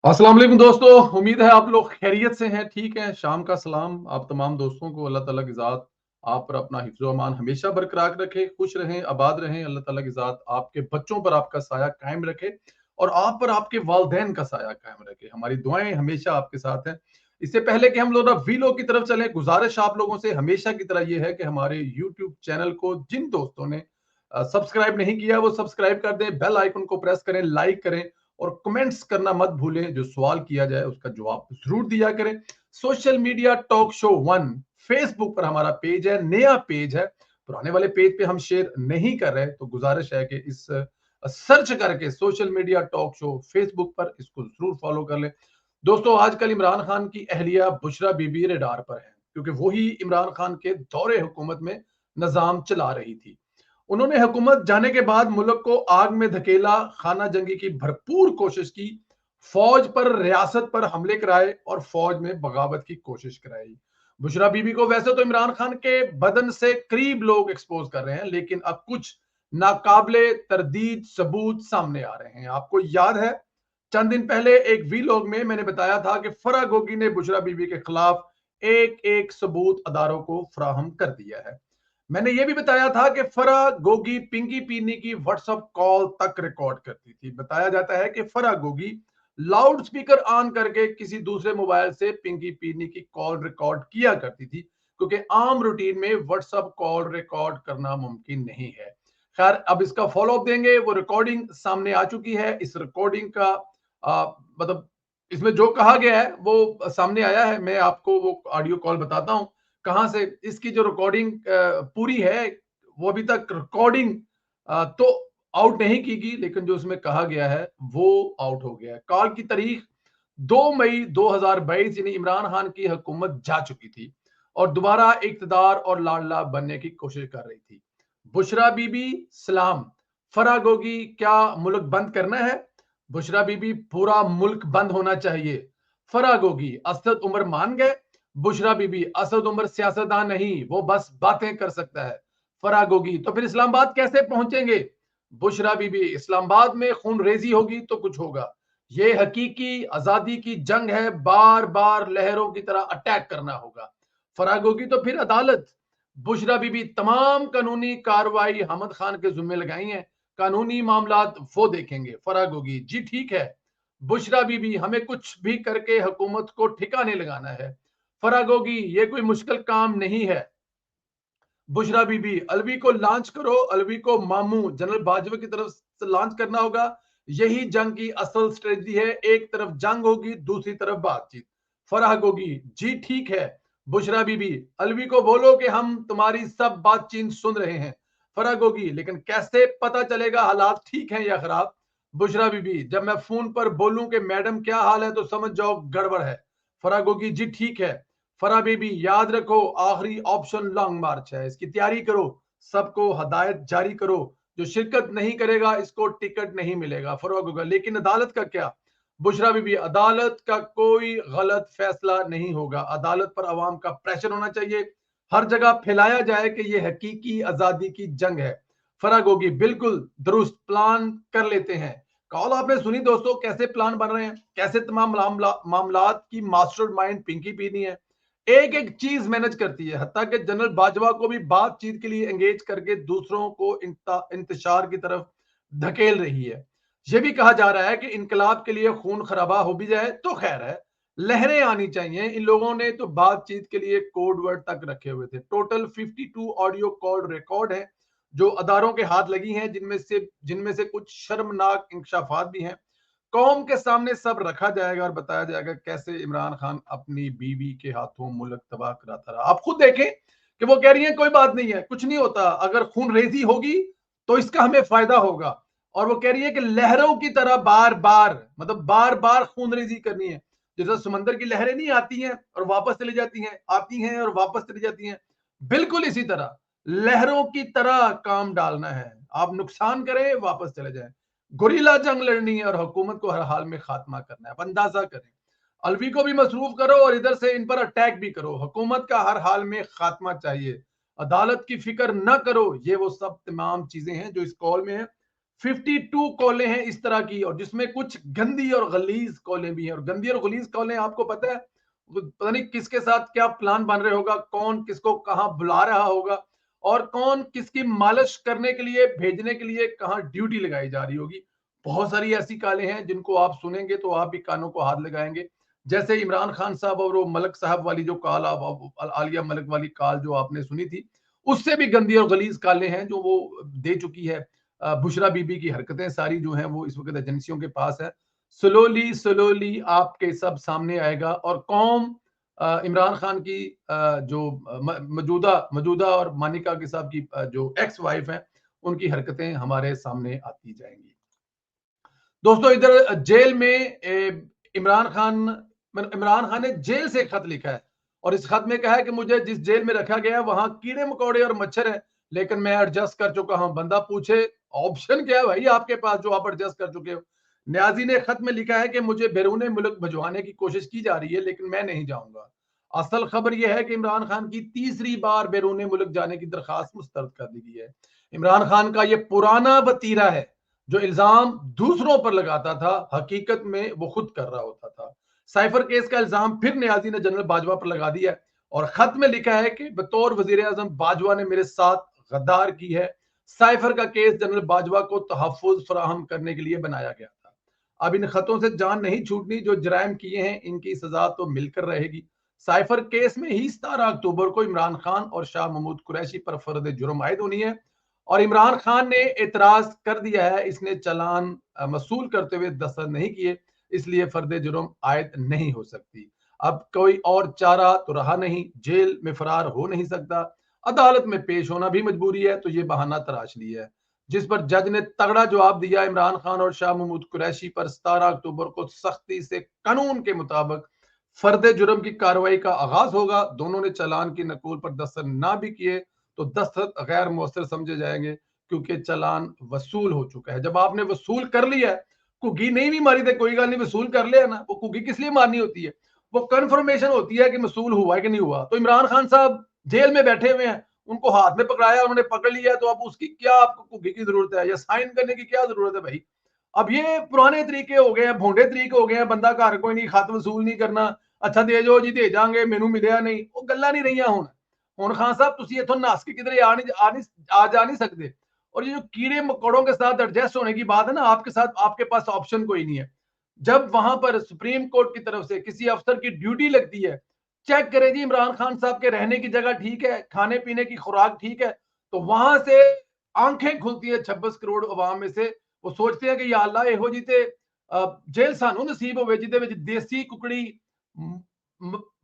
अस्सलाम वालेकुम दोस्तों, उम्मीद है आप लोग खैरियत से हैं, ठीक हैं। शाम का सलाम आप तमाम दोस्तों को। अल्लाह ताला की ज़ात आप पर अपना हिफ्ज़ व अमान हमेशा बरकरार रखे, खुश रहें, आबाद रहें। अल्लाह ताला की ज़ात आपके बच्चों पर आपका साया कायम रखे और आप पर आपके वालिदैन का साया कायम रखे। हमारी दुआएं हमेशा आपके साथ हैं। इससे पहले कि हम लोग ना वीलो की तरफ चलें, गुजारिश आप लोगों से हमेशा की तरह ये है कि हमारे यूट्यूब चैनल को जिन दोस्तों ने सब्सक्राइब नहीं किया वो सब्सक्राइब कर दें, बेल आइकन को प्रेस करें, लाइक करें और कमेंट्स करना मत भूलें। जो सवाल किया जाए उसका जवाब जरूर दिया करें। Social media talk show one Facebook पर हमारा पेज है, नया पेज है। पुराने वाले पेज पे हम शेयर नहीं कर रहे, तो गुजारिश है कि इस सर्च करके social media talk show Facebook पर इसको जरूर फॉलो कर लें। दोस्तों, आजकल इमरान खान की अहलिया बुशरा बीबी रडार पर है, क्योंकि वही इमरान खान के दौरे हुकूमत में निजाम चला रही थी। उन्होंने हुकूमत जाने के बाद मुल्क को आग में धकेला, खाना जंगी की भरपूर कोशिश की, फौज पर, रियासत पर हमले कराए और फौज में बगावत की कोशिश कराई। बुशरा बीबी को वैसे तो इमरान खान के बदन से करीब लोग एक्सपोज कर रहे हैं, लेकिन अब कुछ नाकाबिले तरदीद सबूत सामने आ रहे हैं। आपको याद है, चंद दिन पहले एक वीलॉग में मैंने बताया था कि फरा गोगी ने बुशरा बीबी के खिलाफ एक एक सबूत अदारों को फराहम कर दिया है। मैंने यह भी बताया था कि फरा गोगी पिंकी पीनी की व्हाट्सएप कॉल तक रिकॉर्ड करती थी। बताया जाता है कि फरा गोगी लाउड स्पीकर ऑन करके किसी दूसरे मोबाइल से पिंकी पीनी की कॉल रिकॉर्ड किया करती थी, क्योंकि आम रूटीन में व्हाट्सएप कॉल रिकॉर्ड करना मुमकिन नहीं है। खैर, अब इसका फॉलो अप देंगे। वो रिकॉर्डिंग सामने आ चुकी है। इस रिकॉर्डिंग का मतलब इसमें जो कहा गया है वो सामने आया है। मैं आपको वो ऑडियो कॉल बताता हूं कहां से। इसकी जो रिकॉर्डिंग पूरी है, वो अभी तक रिकॉर्डिंग तो आउट नहीं की गई, लेकिन जो उसमें कहा गया है वो आउट हो गया है। कॉल की तारीख 2 मई 2022, यानी इमरान खान की हुकूमत जा चुकी थी और दोबारा इक्तदार और लाडला बनने की कोशिश कर रही थी। बुशरा बीबी सलाम। फरा गोगी, क्या मुल्क बंद करना है? बुशरा बीबी, पूरा मुल्क बंद होना चाहिए। फरा गोगी, असद उमर मान गए? बुशरा बीबी, असद उमर सियासतदान नहीं, वो बस बातें कर सकता है। फरा गोगी, तो फिर इस्लामाबाद कैसे पहुंचेंगे? बुशरा बीबी, इस्लामाबाद में खून रेजी होगी तो कुछ होगा। ये हकीकी आजादी की जंग है, बार बार लहरों की तरह अटैक करना होगा। फराग होगी तो फिर अदालत। बुशरा बीबी, तमाम कानूनी कार्रवाई हमद खान के जुम्मे लगाई हैं, कानूनी मामलात वो देखेंगे। फराग होगी, जी ठीक है। बुशरा बीबी, हमें कुछ भी करके हुकूमत को ठिकाने लगाना है। फराग होगी, ये कोई मुश्किल काम नहीं है। बुशरा बीबी, अलवी को लॉन्च करो, अलवी को मामू जनरल बाजवा की तरफ से लॉन्च करना होगा। यही जंग की असल स्ट्रेटजी है। एक तरफ जंग होगी, दूसरी तरफ बातचीत। फराह होगी, जी ठीक है। बुशरा बीबी, अलवी को बोलो कि हम तुम्हारी सब बातचीत सुन रहे हैं। फराह होगी, लेकिन कैसे पता चलेगा हालात ठीक हैं या खराब? बुशरा बीबी, जब मैं फोन पर बोलूं कि मैडम क्या हाल है तो समझ जाओ गड़बड़ है। फराह होगी, जी ठीक है। फरा बीबी, याद रखो आखिरी ऑप्शन लॉन्ग मार्च है, इसकी तैयारी करो, सबको हदायत जारी करो। जो शिरकत नहीं करेगा इसको टिकट नहीं मिलेगा। फरोग होगा, लेकिन अदालत का क्या? बुशरा बीबी, अदालत का कोई गलत फैसला नहीं होगा। अदालत पर अवाम का प्रेशर होना चाहिए, हर जगह फैलाया जाए कि ये हकीकी आजादी की जंग है। फराग होगी, बिल्कुल दुरुस्त, प्लान कर लेते हैं। कॉल आपने सुनी दोस्तों, कैसे प्लान बन रहे हैं, कैसे तमाम मामलात की मास्टरमाइंड पिंकी पीनी है। एक एक चीज मैनेज करती है, हत्ता कि जनरल बाजवा को भी बातचीत के लिए एंगेज करके दूसरों को इंतशार की तरफ धकेल रही है। यह भी कहा जा रहा है कि इनकलाब के लिए खून खराबा हो भी जाए तो खैर है, लहरें आनी चाहिए। इन लोगों ने तो बातचीत के लिए कोड वर्ड तक रखे हुए थे। टोटल 52 ऑडियो कॉल रिकॉर्ड है जो अदारों के हाथ लगी हैं, जिनमें से कुछ शर्मनाक इंकशाफात भी हैं। कौम के सामने सब रखा जाएगा और बताया जाएगा कैसे इमरान खान अपनी बीवी के हाथों मुल्क तबाह कराता रहा। आप खुद देखें कि वो कह रही है कोई बात नहीं है, कुछ नहीं होता, अगर खून रेजी होगी तो इसका हमें फायदा होगा। और वो कह रही है कि लहरों की तरह बार बार, मतलब बार बार खून रेजी करनी है। जैसे समंदर की लहरें नहीं आती हैं और वापस चली जाती हैं, आती हैं और वापस चली जाती हैं, बिल्कुल इसी तरह लहरों की तरह काम डालना है। आप नुकसान करें, वापस चले जाएं। गुरीला जंग लड़नी है और हुकूमत को हर हाल में खात्मा करना है। अब अंदाजा करें, अलवी को भी मसरूफ करो और इधर से इन पर अटैक भी करो। हुकूमत का हर हाल में खात्मा चाहिए, अदालत की फिक्र न करो। ये वो सब तमाम चीजें हैं जो इस कॉल में है। 52 कॉलें हैं इस तरह की, और जिसमें कुछ गंदी और गलीज कॉलें भी हैं। और गंदी और गलीज कॉलें आपको पता है वो पता नहीं किसके साथ क्या प्लान बन रहे होगा, कौन किसको कहां बुला रहा होगा, और कौन किसकी मालिश करने के लिए भेजने के लिए कहां ड्यूटी लगाई जा रही होगी। बहुत सारी ऐसी कालें हैं जिनको आप सुनेंगे तो आप भी कानों को हाथ लगाएंगे। जैसे इमरान खान साहब और वो मलक साहब वाली जो काल, आलिया मलिक वाली काल जो आपने सुनी थी, उससे भी गंदी और गलीज कालें हैं जो वो दे चुकी है। बुशरा बीबी की हरकतें सारी जो हैं वो इस वक्त एजेंसियों के पास है। स्लोली स्लोली आपके सब सामने आएगा, और कौम इमरान खान की जो मौजूदा मौजूदा और मानिका के साहब की जो एक्स वाइफ है, उनकी हरकतें हमारे सामने आती जाएंगी। दोस्तों इधर जेल में इमरान खान ने जेल से खत लिखा है, और इस खत में कहा है कि मुझे जिस जेल में रखा गया है वहां कीड़े मकोड़े और मच्छर है, लेकिन मैं एडजस्ट कर चुका हूं। बंदा पूछे ऑप्शन क्या है भाई आपके पास जो आप एडजस्ट कर चुके हो। न्याजी ने खत में लिखा है कि मुझे बैरून मुल्क भिजवाने की कोशिश की जा रही है, लेकिन मैं नहीं जाऊंगा। असल खबर यह है कि इमरान खान की तीसरी बार बैरून मुल्क जाने की दरखास्त मुस्तरद कर दी गई है। इमरान खान का यह पुराना वतीरा है, जो इल्जाम दूसरों पर लगाता था हकीकत में वो खुद कर रहा होता था। साइफर केस का इल्जाम फिर न्याजी ने जनरल बाजवा पर लगा दिया है, और खत में लिखा है कि बतौर वजीर आजम बाजवा ने मेरे साथ गद्दार की है। साइफर का केस जनरल बाजवा को तहफ़्फ़ुज़ फराहम करने के लिए बनाया गया था। अब इन खतों से जान नहीं छूटनी, जो जराइम किए हैं इनकी सजा तो मिलकर रहेगी। साइफर केस में ही 17 अक्टूबर को इमरान खान और शाह महमूद कुरैशी पर फर्द जुर्म आयद होनी है, और इमरान खान ने एतराज कर दिया है, इसने चालान मसूल करते हुए दस्तखत नहीं किए, इसलिए फर्द जुर्म आयद नहीं हो सकती। अब कोई और चारा तो रहा नहीं, जेल में फरार हो नहीं सकता, अदालत में पेश होना भी मजबूरी है, तो ये बहाना तराश लिया है, जिस पर जज ने तगड़ा जवाब दिया। इमरान खान और शाह महमूद कुरैशी पर 17 अक्टूबर को सख्ती से कानून के मुताबिक फर्द जुर्म की कार्रवाई का आगाज होगा। दोनों ने चालान की नकूल पर दस्तखत ना भी किए तो दस्तखत गैर मौसर समझे जाएंगे, क्योंकि चालान वसूल हो चुका है। जब आपने वसूल कर लिया है, घुग्गी नहीं भी मारी थी कोई गल नहीं, वसूल कर लिया ना, वो घुग्गी किस लिए मारनी होती है, वो कंफर्मेशन होती है कि वसूल हुआ है कि नहीं हुआ। तो इमरान खान साहब जेल में बैठे हुए हैं, उनको हाथ में पकड़ाया, उन्होंने पकड़ लिया, तो अब उसकी क्या आपको घुग्गी की जरूरत है या साइन करने की क्या जरूरत है भाई। अब ये पुराने तरीके हो गए हैं, भोंडे तरीके हो गए हैं, बंदा घर कोई नहीं, खत वसूल नहीं करना, अच्छा दे जाओ जी दे जाएंगे, मैनू मिलिया नहीं, वो गल्लां नहीं रही हुण खान साहब तुसी इथों नस के किधरे आ जा नहीं सकते। और ये जो कीड़े मकोड़ों के साथ एडजस्ट होने की बात है ना, आपके साथ आपके पास ऑप्शन कोई नहीं है। जब वहां पर सुप्रीम कोर्ट की तरफ से किसी अफसर की ड्यूटी लगती है, चेक करें जी इमरान खान साहब के रहने की जगह ठीक है, खाने पीने की खुराक ठीक है, तो वहां से आंखें खुलती है 26 करोड़ अवाम में से। वो सोचते हैं कि या अल्लाह एहो जी ते जेल सानू नसीब होवे जिहदे विच देसी कुकड़ी,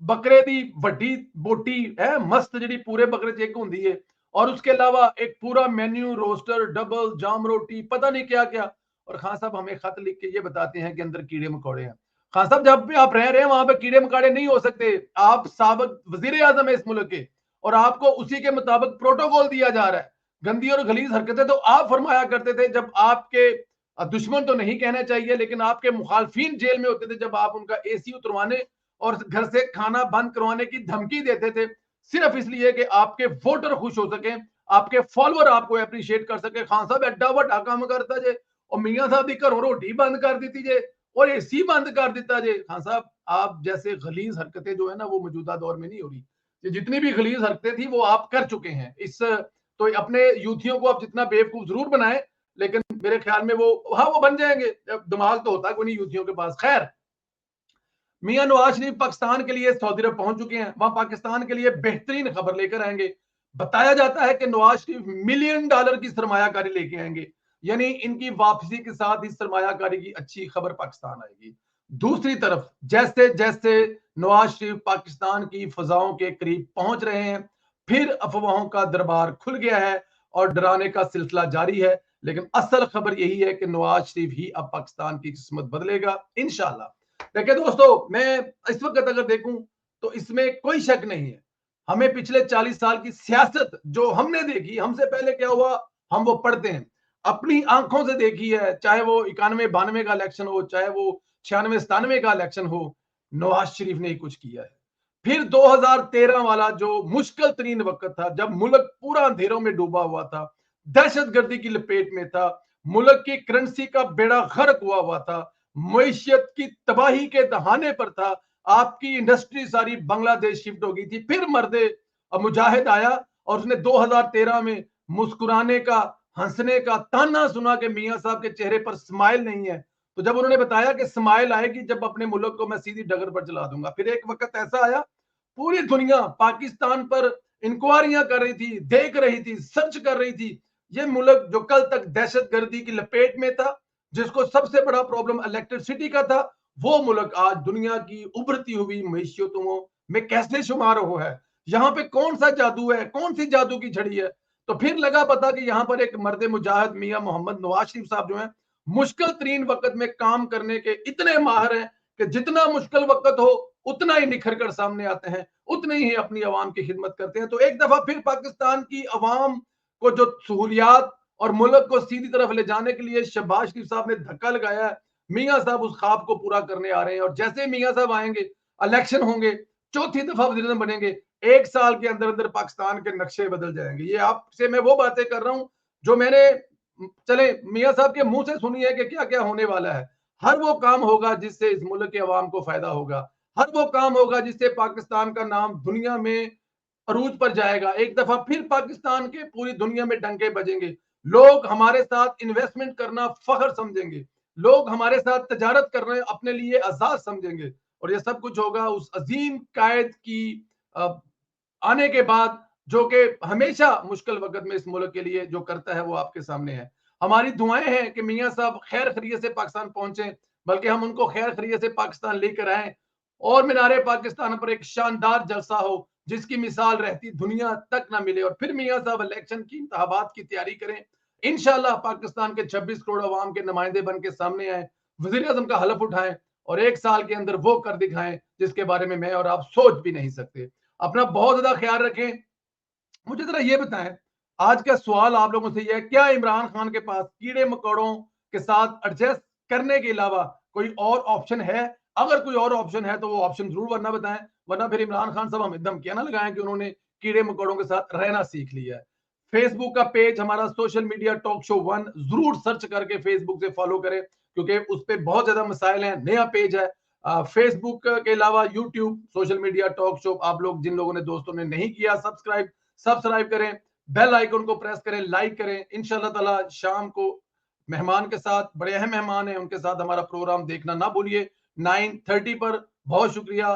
बकरे दी वड्डी बोटी है मस्त जिहड़ी पूरे बकरे च एक हुंदी है, और उसके अलावा एक पूरा मेन्यू, रोस्टर, डबल जाम रोटी, पता नहीं क्या क्या। और खान साहब हमें खत लिख के ये बताते हैं कि अंदर कीड़े मकोड़े हैं। खान साहब जब भी आप रह रहे हैं वहां पे कीड़े मकोड़े नहीं हो सकते। आप साबिक वजीर आजम है इस मुल्क के, और आपको उसी के मुताबिक प्रोटोकॉल दिया जा रहा है। गंदी और गलीज हरकतें तो आप फरमाया करते थे जब आपके दुश्मन तो नहीं कहना चाहिए, लेकिन आपके मुखालफिन जेल में होते थे, जब आप उनका एसी उतरवाने और घर से खाना बंद करवाने की धमकी देते थे, सिर्फ इसलिए कि आपके वोटर खुश हो सके, आपके फॉलोअर आपको अप्रिशिएट कर सके। खान साहब एडा वड्डा काम करता जे, और मियां साहब की घरों रोटी बंद कर दी जे, और एसी बंद कर दिता जे। खान साहब आप जैसे गलीज हरकतें जो है ना वो मौजूदा दौर में नहीं हो रही। ये जितनी भी गलीज हरकतें थी वो आप कर चुके हैं। इस तो अपने यूथियों को आप जितना बेवकूफ जरूर बनाए, लेकिन मेरे ख्याल में वो हाँ वो बन जाएंगे, दिमाग तो होता है कोई नहीं यूथियों के पास। खैर, मियां नवाज शरीफ पाकिस्तान के लिए सऊदी अरब पहुंच चुके हैं, वहां पाकिस्तान के लिए बेहतरीन खबर लेकर आएंगे। बताया जाता है कि नवाज शरीफ $1 मिलियन की सरमायाकारी लेके आएंगे, यानी इनकी वापसी के साथ ही सरमायाकारी की अच्छी खबर पाकिस्तान आएगी। दूसरी तरफ जैसे जैसे नवाज शरीफ पाकिस्तान की फजाओं के करीब पहुंच रहे हैं, फिर अफवाहों का दरबार खुल गया है और डराने का सिलसिला जारी है। लेकिन असल खबर यही है कि नवाज शरीफ ही अब पाकिस्तान की किस्मत बदलेगा इंशाल्लाह। देखिए दोस्तों, मैं इस वक्त अगर देखूं तो इसमें कोई शक नहीं है, हमें पिछले 40 साल की सियासत जो हमने देखी, हमसे पहले क्या हुआ हम वो पढ़ते हैं, अपनी आंखों से देखी है, चाहे वो 91-92 का इलेक्शन हो, चाहे वो 96-97 का इलेक्शन हो, नवाज शरीफ ने ही कुछ किया है। फिर 2013 वाला जो मुश्किल तरीन वक्त था, जब मुल्क पूरा अंधेरों में डूबा हुआ था, दहशत गर्दी की लपेट में था, मुल्क की करेंसी का बेड़ा गर्क हुआ था, मईशत की तबाही के दहाने पर था, आपकी इंडस्ट्री सारी बांग्लादेश शिफ्ट हो गई थी। फिर मर्दे मुजाहिद आया और उसने 2013 में मुस्कुराने का, हंसने का ताना सुना कि मियां साहब के चेहरे पर स्माइल नहीं है। तो जब उन्होंने बताया कि स्माइल आएगी जब अपने मुल्क को मैं सीधी डगर पर चला दूंगा, फिर एक वक्त ऐसा आया, पूरी दुनिया पाकिस्तान पर इंक्वायरियां कर रही थी, देख रही थी, सर्च कर रही थी। ये मुल्क जो कल तक दहशतगर्दी की लपेट में था, जिसको सबसे बड़ा प्रॉब्लम इलेक्ट्रिसिटी का था, वो मुल्क आज दुनिया की उभरती हुई मैशियतों में कैसे शुमार हो है। यहाँ पे कौन सा जादू है, कौन सी जादू की झड़ी है। तो फिर लगा पता कि यहाँ पर एक मर्द मुजाहिद मियां मोहम्मद नवाज शरीफ साहब जो है, मुश्किल तरीन वक्त में काम करने के इतने माहिर हैं कि जितना मुश्किल वक्त हो उतना ही निखर कर सामने आते हैं, उतने ही अपनी आवाम की खिदमत करते हैं। तो एक दफा फिर पाकिस्तान की आवाम को जो सहूलियात और मुल्क को सीधी तरफ ले जाने के लिए शहबाज शरीफ साहब ने धक्का लगाया है, मियां साहब उस ख्वाब को पूरा करने आ रहे हैं। और जैसे मियां साहब आएंगे, इलेक्शन होंगे, चौथी दफा वज़ीर आज़म बनेंगे, 1 साल के अंदर अंदर पाकिस्तान के नक्शे बदल जाएंगे। ये आपसे मैं वो बातें कर रहा हूं जो मैंने, चले मियां साहब के मुंह से सुनी है कि क्या क्या होने वाला है। हर वो काम होगा जिससे इस मुल्क के अवाम को फायदा होगा, हर वो काम होगा जिससे पाकिस्तान का नाम दुनिया में अरूज पर जाएगा। एक दफा फिर पाकिस्तान के पूरी दुनिया में डंके बजेंगे, लोग हमारे साथ इन्वेस्टमेंट करना फख्र समझेंगे, लोग हमारे साथ तजारत करना अपने लिए आजाद समझेंगे। और ये सब कुछ होगा उस अजीम कायद की आने के बाद, जो कि हमेशा मुश्किल वक्त में इस मुल्क के लिए जो करता है वो आपके सामने है। हमारी दुआएं हैं कि मियां साहब खैर खैरियत से पाकिस्तान पहुंचे, बल्कि हम उनको खैर खैरियत से पाकिस्तान लेकर आए और मीनारे पाकिस्तान पर एक शानदार जलसा हो जिसकी मिसाल रहती दुनिया तक ना मिले। और फिर मियां साहब इलेक्शन की, इंतखाबात की तैयारी करें, इंशाल्लाह पाकिस्तान के 26 करोड़ अवाम के नुमाइंदे बन के सामने आए, वजीर आजम का हलफ उठाएं और 1 साल के अंदर वो कर दिखाएं जिसके बारे में मैं और आप सोच भी नहीं सकते। अपना बहुत ज्यादा ख्याल रखें। मुझे जरा ये बताएं, आज का सवाल आप लोगों से ये है, क्या इमरान खान के पास कीड़े मकोड़ों के साथ एडजस्ट करने के अलावा कोई और ऑप्शन है? अगर कोई और ऑप्शन है तो वो ऑप्शन जरूर वरना बताएं, वरना फिर इमरान खान साहब हमें धमकियां ना लगाएं कि उन्होंने कीड़े मकोड़ों के साथ रहना सीख लिया है। फेसबुक का पेज हमारा सोशल मीडिया टॉक शो 1 जरूर सर्च करके फेसबुक से फॉलो करें, क्योंकि उस पर बहुत ज्यादा मसाइल हैं। नया पेज है फेसबुक के अलावा YouTube social media talk show. आप लोग जिन लोगों ने, दोस्तों ने नहीं किया सब्सक्राइब, सब्सक्राइब करें, बेल आइकन को प्रेस करें, लाइक करें। इंशाल्लाह ताला शाम को मेहमान के साथ, बड़े अहम मेहमान हैं, उनके साथ हमारा प्रोग्राम देखना ना भूलिए 9:30 पर। बहुत शुक्रिया।